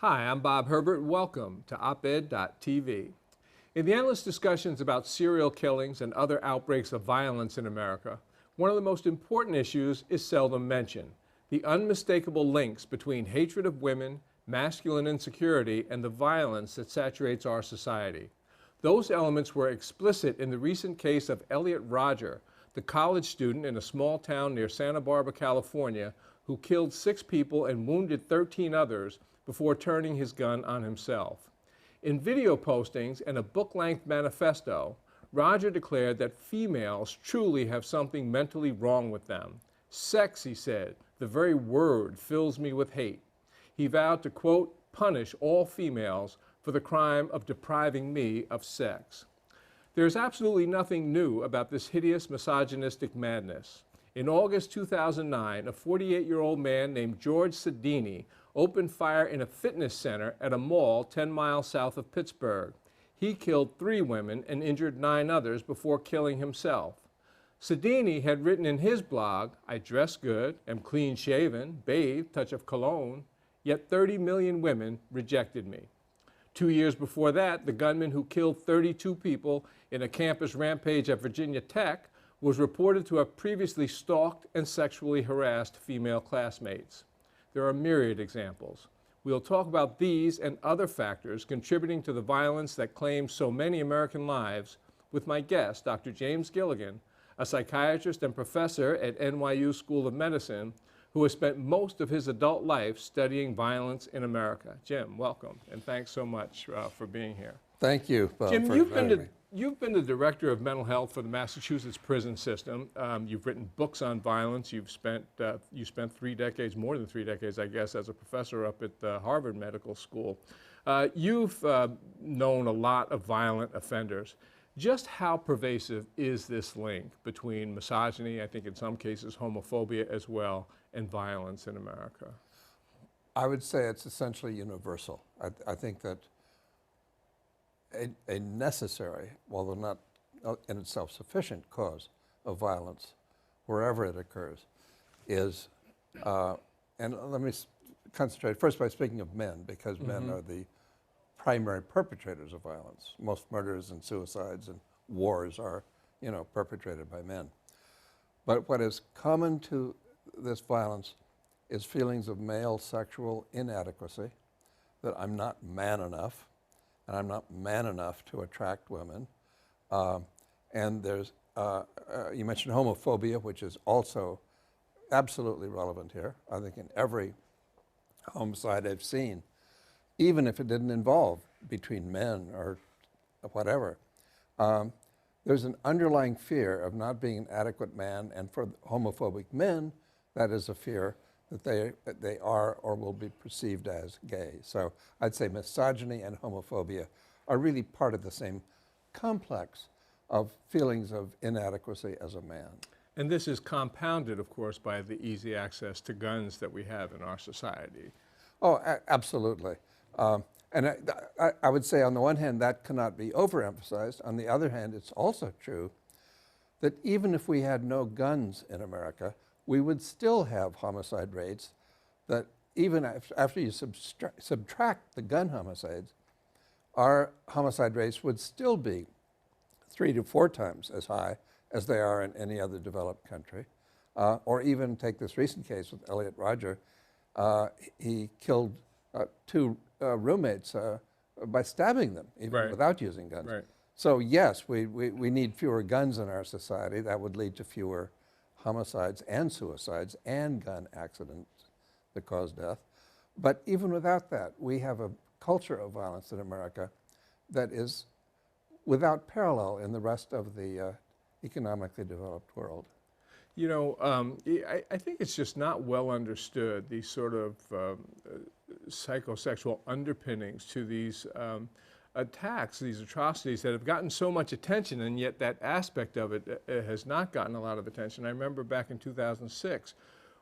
Hi, I'm Bob Herbert. Welcome to OpEd.tv. In the endless discussions about serial killings and other outbreaks of violence in America, one of the most important issues is seldom mentioned: the unmistakable links between hatred of women, masculine insecurity, and the violence that saturates our society. Those elements were explicit in the recent case of Elliot Rodger, the college student in a small town near Santa Barbara, California, who killed 6 people and wounded 13 others before turning his gun on himself. In video postings and a book-length manifesto, Rodger declared that females truly have something mentally wrong with them. Sex, he said, the very word fills me with hate. He vowed to, quote, punish all females for the crime of depriving me of sex. There's absolutely nothing new about this hideous misogynistic madness. In August 2009, a 48-year-old man named George Sedini opened fire in a fitness center at a mall 10 miles south of Pittsburgh. He killed 3 women and injured 9 others before killing himself. Sedini had written in his blog, "I dress good, am clean-shaven, bathe, touch of cologne, yet 30 million women rejected me." 2 years before that, the gunman who killed 32 people in a campus rampage at Virginia Tech was reported to have previously stalked and sexually harassed female classmates. There are myriad examples. We'll talk about these and other factors contributing to the violence that claims so many American lives with my guest, Dr. James Gilligan, a psychiatrist and professor at NYU School of Medicine, who has spent most of his adult life studying violence in America. Jim, welcome, and thanks so much for being here. Thank you, Bob, Jim, for inviting me. You've been the director of mental health for the Massachusetts prison system. You've written books on violence. You spent 3 decades, more than 3 decades, I guess, as a professor up at the Harvard Medical School. You've known a lot of violent offenders. Just how pervasive is this link between misogyny, I think in some cases homophobia as well, and violence in America? I would say it's essentially universal. I think that a necessary, although not in itself sufficient, cause of violence, wherever it occurs, is, and let me concentrate first by speaking of men, because men are the primary perpetrators of violence. Most murders and suicides and wars are, perpetrated by men. But what is common to this violence is feelings of male sexual inadequacy, that I'm not man enough, and I'm not man enough to attract women. And there's, you mentioned homophobia, which is also absolutely relevant here. I think in every homicide I've seen, even if it didn't involve between men or whatever, there's an underlying fear of not being an adequate man, and for homophobic men, that is a fear that they are or will be perceived as gay. So I'd say misogyny and homophobia are really part of the same complex of feelings of inadequacy as a man. And this is compounded, of course, by the easy access to guns that we have in our society. Oh, absolutely. And I would say on the one hand, that cannot be overemphasized. On the other hand, it's also true that even if we had no guns in America, we would still have homicide rates that even after you subtract the gun homicides, our homicide rates would still be 3 to 4 times as high as they are in any other developed country. Or even take this recent case with Elliot Rodger. He killed 2 roommates by stabbing them, even without using guns. Right. So yes, we need fewer guns in our society. That would lead to fewer homicides and suicides and gun accidents that cause death. But even without that, we have a culture of violence in America that is without parallel in the rest of the economically developed world. You know, I think it's just not well understood, these sort of psychosexual underpinnings to these attacks, these atrocities that have gotten so much attention, and yet that aspect of it has not gotten a lot of attention. I remember back in 2006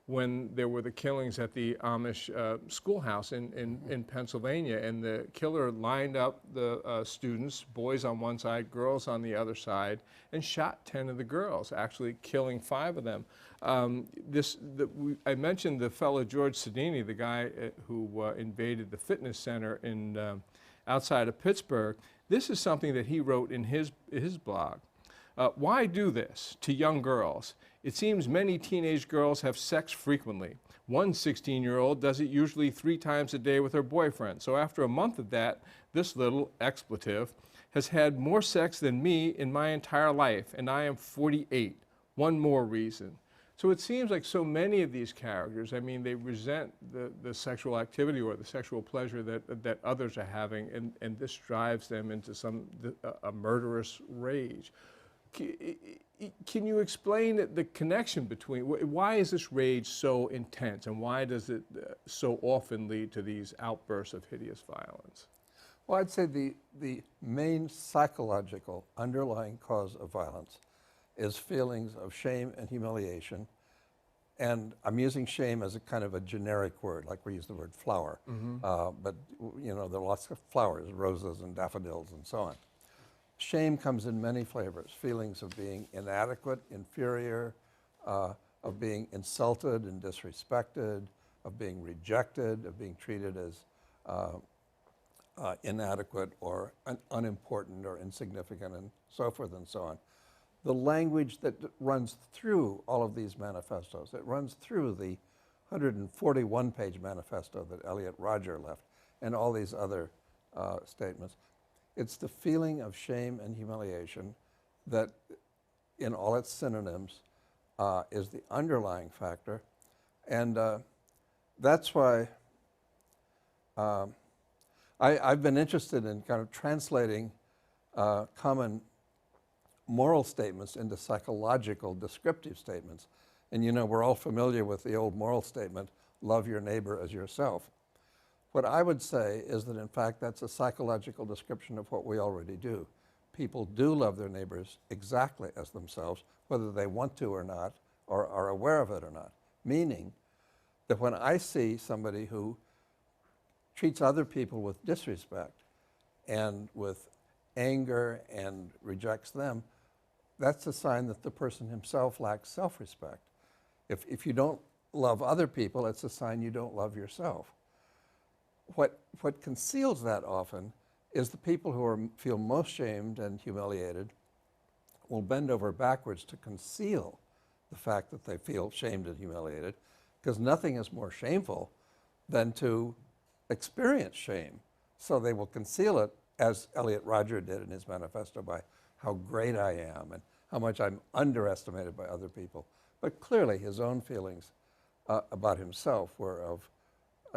when there were the killings at the Amish schoolhouse in Pennsylvania, and the killer lined up the students, boys on one side, girls on the other side, and shot 10 of the girls, actually killing 5 of them. I mentioned the fellow George Sedini, the guy who invaded the fitness center outside of Pittsburgh. This is something that he wrote in his blog. Why do this to young girls? It seems many teenage girls have sex frequently. One 16-year-old does it usually 3 times a day with her boyfriend. So after a month of that, this little expletive has had more sex than me in my entire life, and I am 48. One more reason. So it seems like so many of these characters, I mean, they resent the sexual activity or the sexual pleasure that others are having, and this drives them into a murderous rage. Can you explain the connection between, why is this rage so intense, and why does it so often lead to these outbursts of hideous violence? Well, I'd say the main psychological underlying cause of violence is feelings of shame and humiliation. And I'm using shame as a kind of a generic word, like we use the word flower. But you know, there are lots of flowers, roses and daffodils and so on. Shame comes in many flavors, feelings of being inadequate, inferior, of being insulted and disrespected, of being rejected, of being treated as inadequate or unimportant or insignificant, and so forth and so on. The language that runs through all of these manifestos, it runs through the 141-page manifesto that Elliot Rodger left and all these other statements. It's the feeling of shame and humiliation that, in all its synonyms, is the underlying factor. And that's why I've been interested in kind of translating common moral statements into psychological descriptive statements. And you know, we're all familiar with the old moral statement, love your neighbor as yourself. What I would say is that, in fact, that's a psychological description of what we already do. People do love their neighbors exactly as themselves, whether they want to or not, or are aware of it or not. Meaning that when I see somebody who treats other people with disrespect and with anger and rejects them, that's a sign that the person himself lacks self-respect. If you don't love other people, it's a sign you don't love yourself. What conceals that often is the people who feel most shamed and humiliated will bend over backwards to conceal the fact that they feel shamed and humiliated, because nothing is more shameful than to experience shame. So they will conceal it, as Elliot Rodger did in his manifesto, by how great I am and how much I'm underestimated by other people. But clearly his own feelings about himself were of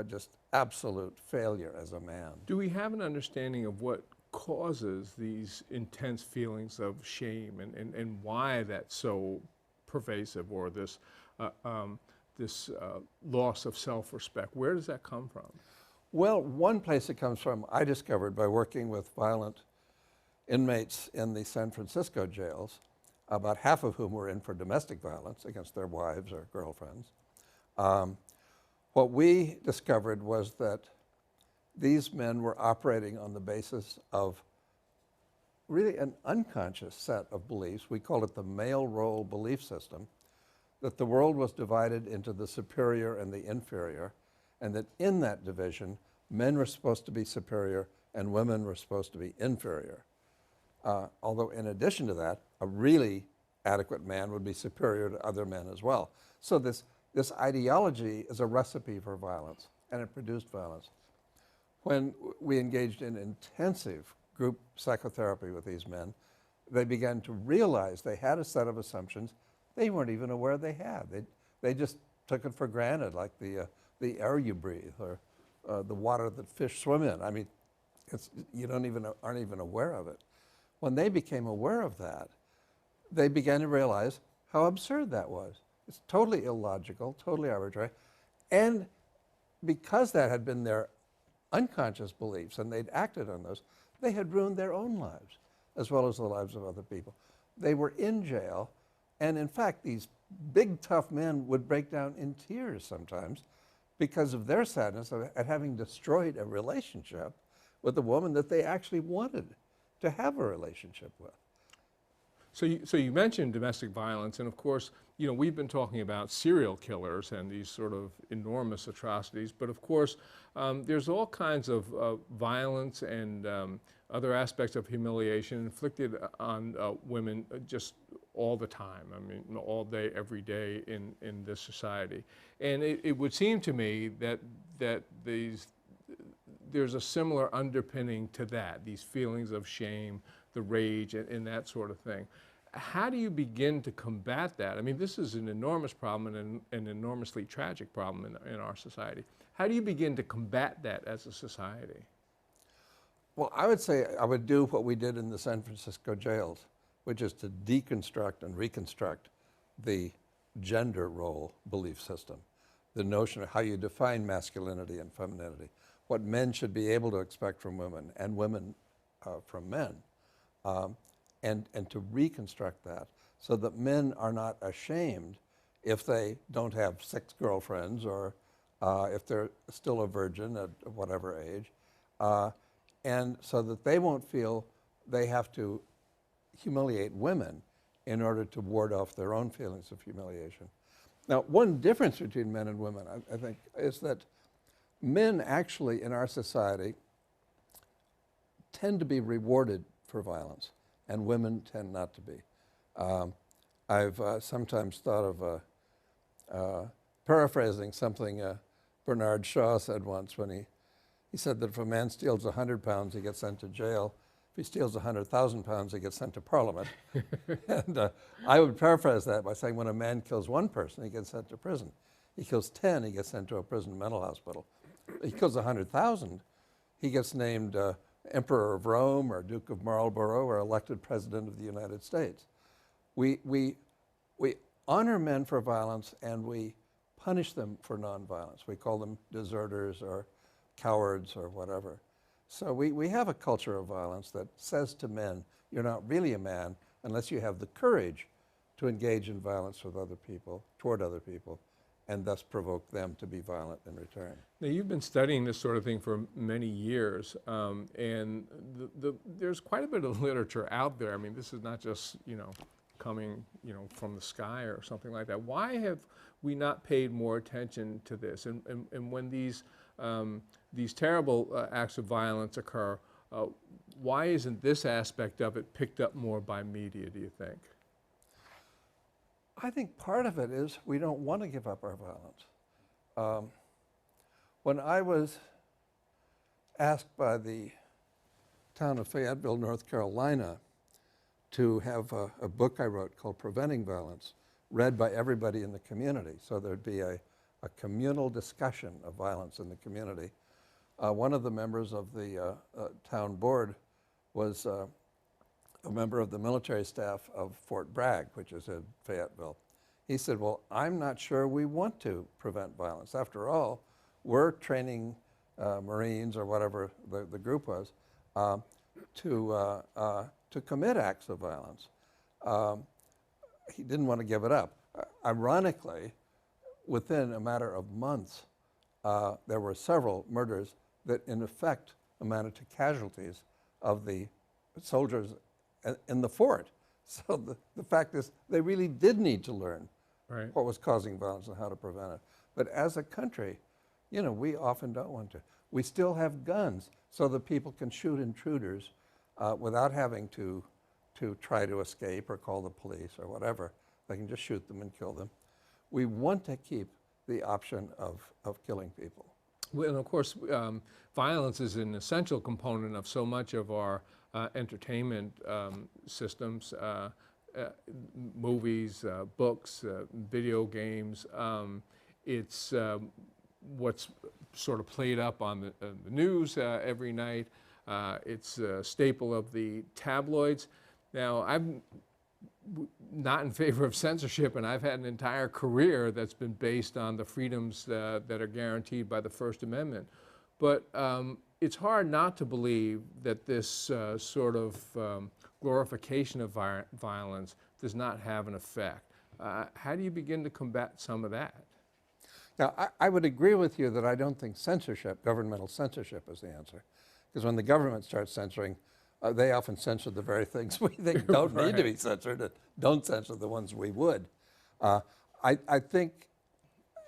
just absolute failure as a man. Do we have an understanding of what causes these intense feelings of shame and why that's so pervasive, or this loss of self-respect? Where does that come from? Well, one place it comes from, I discovered by working with violent inmates in the San Francisco jails, about half of whom were in for domestic violence against their wives or girlfriends. What we discovered was that these men were operating on the basis of really an unconscious set of beliefs. We call it the male role belief system, that the world was divided into the superior and the inferior, and that in that division, men were supposed to be superior and women were supposed to be inferior. Although in addition to that, a really adequate man would be superior to other men as well. So this ideology is a recipe for violence, and it produced violence. When we engaged in intensive group psychotherapy with these men, they began to realize they had a set of assumptions they weren't even aware they had. They just took it for granted, like the air you breathe or the water that fish swim in. I mean, you aren't even aware of it. When they became aware of that, they began to realize how absurd that was. It's totally illogical, totally arbitrary. And because that had been their unconscious beliefs and they'd acted on those, they had ruined their own lives as well as the lives of other people. They were in jail And in fact, these big, tough men would break down in tears sometimes because of their sadness at having destroyed a relationship with a woman that they actually wanted to have a relationship with. So you mentioned domestic violence, and of course, we've been talking about serial killers and these sort of enormous atrocities, but of course, there's all kinds of violence and other aspects of humiliation inflicted on women just all the time. I mean, all day, every day in this society. And it would seem to me that there's a similar underpinning to that, these feelings of shame, the rage, and that sort of thing. How do you begin to combat that? I mean, this is an enormous problem and an enormously tragic problem in our society. How do you begin to combat that as a society? Well, I would say I would do what we did in the San Francisco jails, which is to deconstruct and reconstruct the gender role belief system, the notion of how you define masculinity and femininity, what men should be able to expect from women and women from men, and to reconstruct that so that men are not ashamed if they don't have 6 girlfriends or if they're still a virgin at whatever age, and so that they won't feel they have to humiliate women in order to ward off their own feelings of humiliation. Now, one difference between men and women, I think, is that men actually in our society tend to be rewarded for violence, and women tend not to be. I've sometimes thought of paraphrasing something Bernard Shaw said once when he said that if a man steals 100 pounds, he gets sent to jail. If he steals 100,000 pounds, he gets sent to Parliament. And I would paraphrase that by saying when a man kills 1 person, he gets sent to prison. He kills 10, he gets sent to a prison mental hospital. He kills 100,000, he gets named Emperor of Rome or Duke of Marlborough or elected President of the United States. We honor men for violence and we punish them for nonviolence. We call them deserters or cowards or whatever. So we have a culture of violence that says to men, you're not really a man unless you have the courage to engage in violence with other people, toward other people, and thus provoke them to be violent in return. Now, you've been studying this sort of thing for many years, and there's quite a bit of literature out there. I mean, this is not just, coming, from the sky or something like that. Why have we not paid more attention to this? And when these terrible acts of violence occur, why isn't this aspect of it picked up more by media, do you think? I think part of it is we don't want to give up our violence. When I was asked by the town of Fayetteville, North Carolina, to have a book I wrote called Preventing Violence, read by everybody in the community, so there'd be a communal discussion of violence in the community, one of the members of the town board was a member of the military staff of Fort Bragg, which is in Fayetteville. He said, well, I'm not sure we want to prevent violence. After all, we're training Marines or whatever the group was to commit acts of violence. He didn't want to give it up. Ironically, within a matter of months, there were several murders that in effect amounted to casualties of the soldiers in the fort. So the fact is they really did need to learn what was causing violence and how to prevent it. But as a country, we often don't want to. We still have guns so that people can shoot intruders without having to try to escape or call the police or whatever. They can just shoot them and kill them. We want to keep the option of killing people. Well, and of course, violence is an essential component of so much of our entertainment systems, movies, books, video games. It's what's sort of played up on the news every night. It's a staple of the tabloids. Now, I'm not in favor of censorship, and I've had an entire career that's been based on the freedoms that are guaranteed by the First Amendment. But it's hard not to believe that this sort of glorification of violence does not have an effect. How do you begin to combat some of that? Now, I would agree with you that I don't think censorship, governmental censorship, is the answer. Because when the government starts censoring, they often censor the very things we think don't need to be censored, and don't censor the ones we would. I think,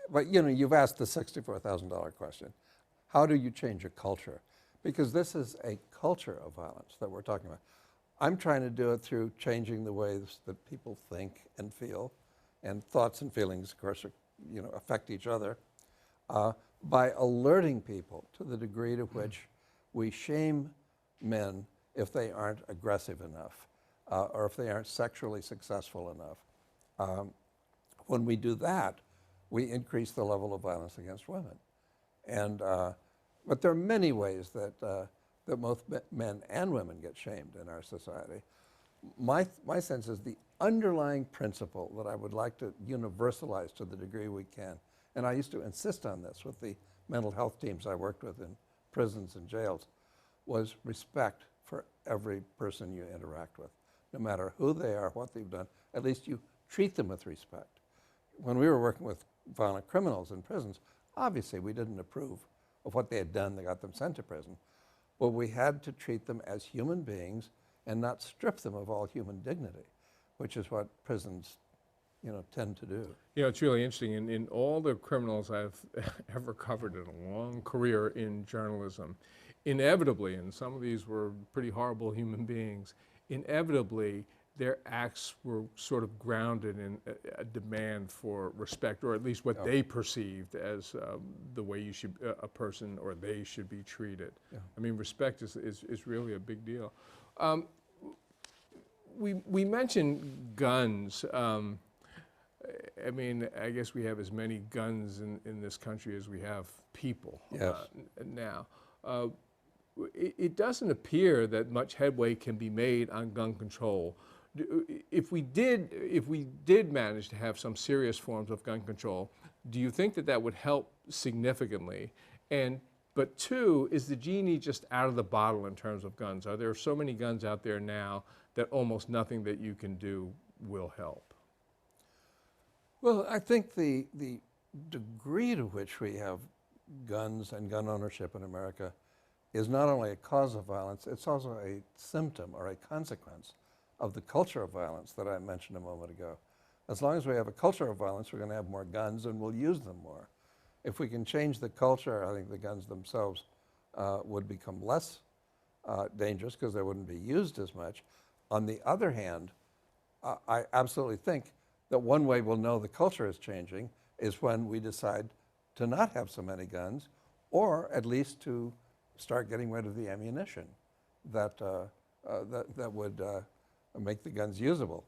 but you know, you've asked the $64,000 question. How do you change a culture? Because this is a culture of violence that we're talking about. I'm trying to do it through changing the ways that people think and feel, and thoughts and feelings, of course, are, you know, affect each other, by alerting people to the degree to which we shame men if they aren't aggressive enough, or if they aren't sexually successful enough. When we do that, we increase the level of violence against women. And, but there are many ways that, that both men and women get shamed in our society. My sense is the underlying principle that I would like to universalize to the degree we can, and I used to insist on this with the mental health teams I worked with in prisons and jails, was respect for every person you interact with. No matter who they are, what they've done, at least you treat them with respect. When we were working with violent criminals in prisons, obviously we didn't approve of what they had done that got them sent to prison, but we had to treat them as human beings and not strip them of all human dignity, which is what prisons, you know, tend to do. You know, it's really interesting. In all the criminals I've ever covered in a long career in journalism, inevitably, and some of these were pretty horrible human beings, inevitably their acts were sort of grounded in a demand for respect, or at least what they perceived as the way you should, a person or they should be treated. Yeah. I mean, respect is really a big deal. We mentioned guns. I mean, I guess we have as many guns in this country as we have people now. It doesn't appear that much headway can be made on gun control. If we did manage to have some serious forms of gun control, do you think that that would help significantly? But two, is the genie just out of the bottle in terms of guns? Are there so many guns out there now that almost nothing that you can do will help? Well, I think the degree to which we have guns and gun ownership in America is not only a cause of violence, it's also a symptom or a consequence of the culture of violence that I mentioned a moment ago. As long as we have a culture of violence, we're going to have more guns and we'll use them more. If we can change the culture, I think the guns themselves would become less dangerous because they wouldn't be used as much. On the other hand, I absolutely think that one way we'll know the culture is changing is when we decide to not have so many guns, or at least to start getting rid of the ammunition that would make the guns usable.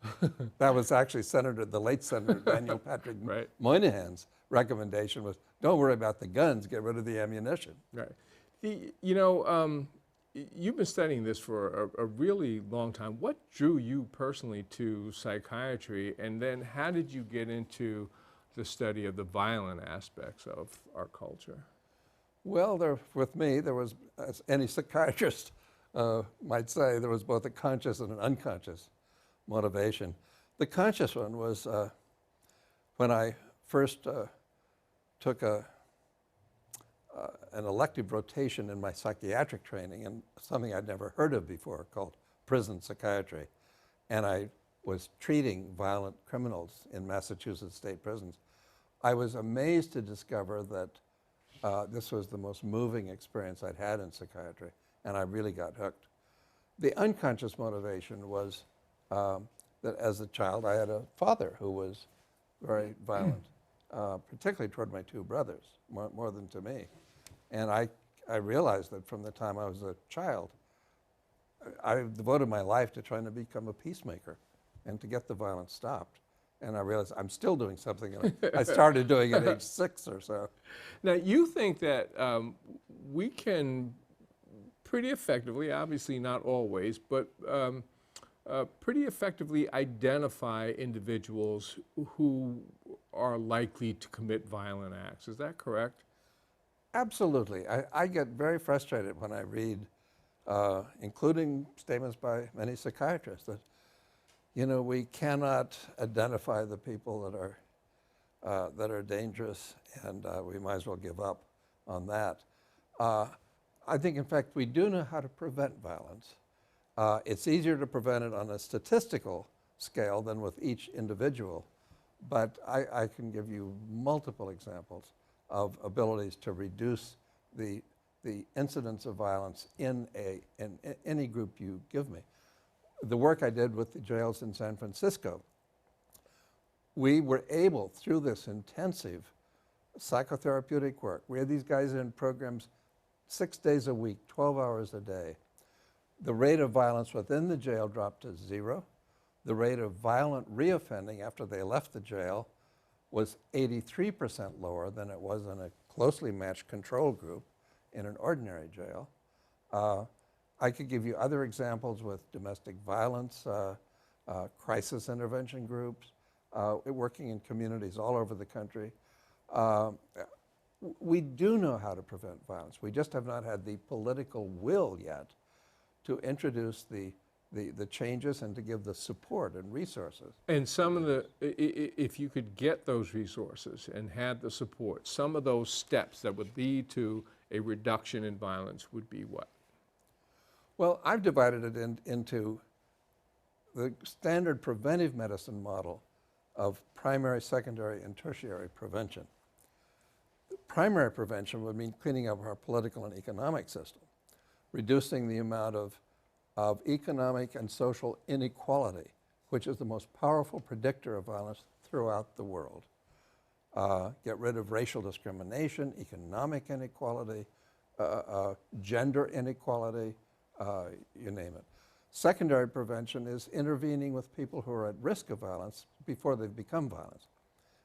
That was actually the late Senator Daniel Patrick Moynihan's recommendation was, don't worry about the guns, get rid of the ammunition. Right. You know, you've been studying this for a really long time. What drew you personally to psychiatry, and then how did you get into the study of the violent aspects of our culture? Well, with me, there was, as any psychiatrist might say, there was both a conscious and an unconscious motivation. The conscious one was when I first took an elective rotation in my psychiatric training in something I'd never heard of before called prison psychiatry. And I was treating violent criminals in Massachusetts state prisons. I was amazed to discover that this was the most moving experience I'd had in psychiatry, and I really got hooked. The unconscious motivation was that as a child I had a father who was very violent, particularly toward my two brothers, more than to me. And I realized that from the time I was a child, I devoted my life to trying to become a peacemaker and to get the violence stopped. And I realized I'm still doing something. I started doing it at age 6 or so. Now, you think that we can pretty effectively, obviously not always, but pretty effectively identify individuals who are likely to commit violent acts. Is that correct? Absolutely. I get very frustrated when I read, including statements by many psychiatrists, that you know, we cannot identify the people that are dangerous, and we might as well give up on that. I think, in fact, we do know how to prevent violence. It's easier to prevent it on a statistical scale than with each individual, but I can give you multiple examples of abilities to reduce the incidence of violence in any group you give me. The work I did with the jails in San Francisco, we were able, through this intensive psychotherapeutic work, we had these guys in programs 6 days a week, 12 hours a day. The rate of violence within the jail dropped to 0. The rate of violent reoffending after they left the jail was 83% lower than it was in a closely matched control group in an ordinary jail. I could give you other examples with domestic violence, crisis intervention groups, working in communities all over the country. We do know how to prevent violence. We just have not had the political will yet to introduce the changes and to give the support and resources. And some of the, if you could get those resources and had the support, some of those steps that would lead to a reduction in violence would be what? Well, I've divided it into the standard preventive medicine model of primary, secondary, and tertiary prevention. Primary prevention would mean cleaning up our political and economic system, reducing the amount of economic and social inequality, which is the most powerful predictor of violence throughout the world. Get rid of racial discrimination, economic inequality, gender inequality, you name it. Secondary prevention is intervening with people who are at risk of violence before they've become violent.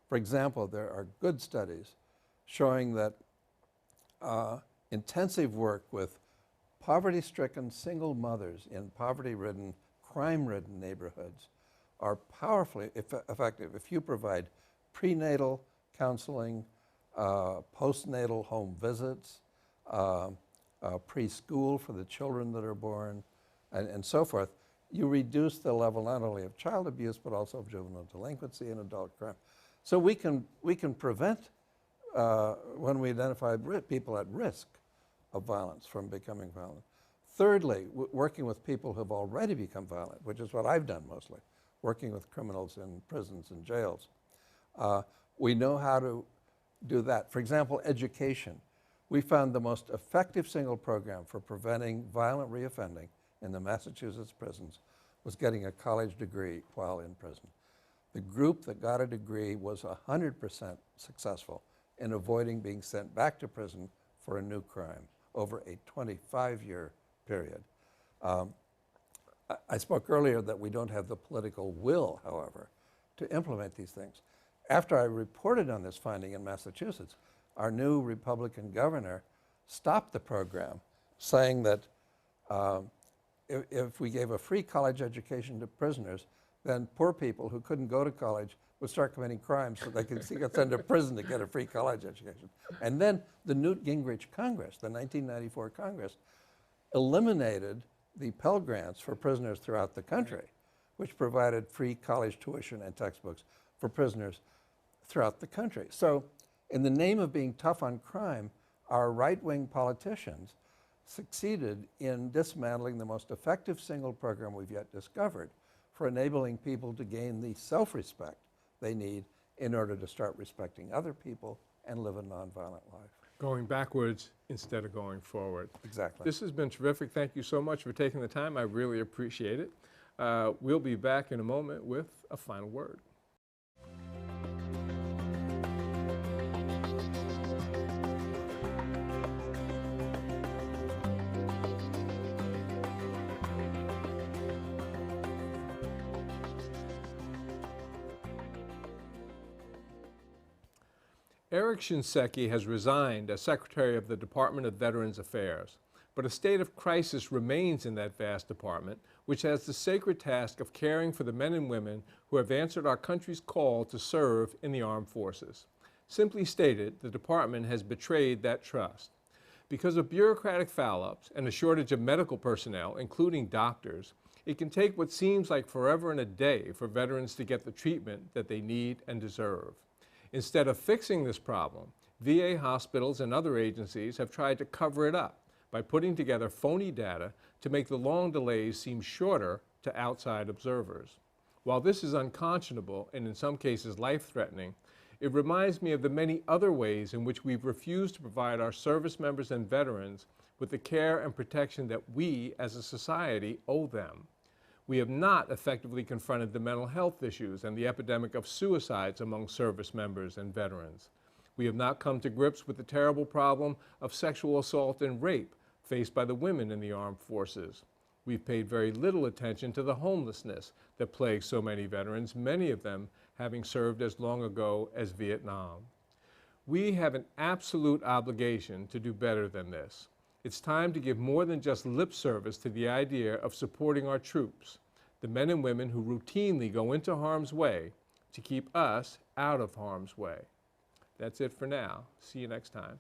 For example, there are good studies showing that intensive work with poverty-stricken single mothers in poverty-ridden, crime-ridden neighborhoods are powerfully effective if you provide prenatal counseling, postnatal home visits, preschool for the children that are born, and so forth. You reduce the level not only of child abuse but also of juvenile delinquency and adult crime. So we can prevent when we identify people at risk of violence from becoming violent. Thirdly, working with people who have already become violent, which is what I've done mostly, working with criminals in prisons and jails. We know how to do that. For example, education. We found the most effective single program for preventing violent reoffending in the Massachusetts prisons was getting a college degree while in prison. The group that got a degree was 100% successful in avoiding being sent back to prison for a new crime over a 25-year period. I spoke earlier that we don't have the political will, however, to implement these things. After I reported on this finding in Massachusetts, our new Republican governor stopped the program, saying that if we gave a free college education to prisoners, then poor people who couldn't go to college would start committing crimes so they could get sent to prison to get a free college education. And then the Newt Gingrich Congress, the 1994 Congress, eliminated the Pell Grants for prisoners throughout the country, which provided free college tuition and textbooks for prisoners throughout the country. So in the name of being tough on crime, our right-wing politicians succeeded in dismantling the most effective single program we've yet discovered for enabling people to gain the self-respect they need in order to start respecting other people and live a nonviolent life. Going backwards instead of going forward. Exactly. This has been terrific. Thank you so much for taking the time. I really appreciate it. We'll be back in a moment with a final word. Eric Shinseki has resigned as Secretary of the Department of Veterans Affairs, but a state of crisis remains in that vast department, which has the sacred task of caring for the men and women who have answered our country's call to serve in the armed forces. Simply stated, the department has betrayed that trust. Because of bureaucratic foul-ups and a shortage of medical personnel, including doctors, It can take what seems like forever and a day for veterans to get the treatment that they need and deserve. Instead of fixing this problem, VA hospitals and other agencies have tried to cover it up by putting together phony data to make the long delays seem shorter to outside observers. While this is unconscionable and in some cases life-threatening, it reminds me of the many other ways in which we've refused to provide our service members and veterans with the care and protection that we as a society owe them. We have not effectively confronted the mental health issues and the epidemic of suicides among service members and veterans. We have not come to grips with the terrible problem of sexual assault and rape faced by the women in the armed forces. We've paid very little attention to the homelessness that plagues so many veterans, many of them having served as long ago as Vietnam. We have an absolute obligation to do better than this. It's time to give more than just lip service to the idea of supporting our troops, the men and women who routinely go into harm's way to keep us out of harm's way. That's it for now. See you next time.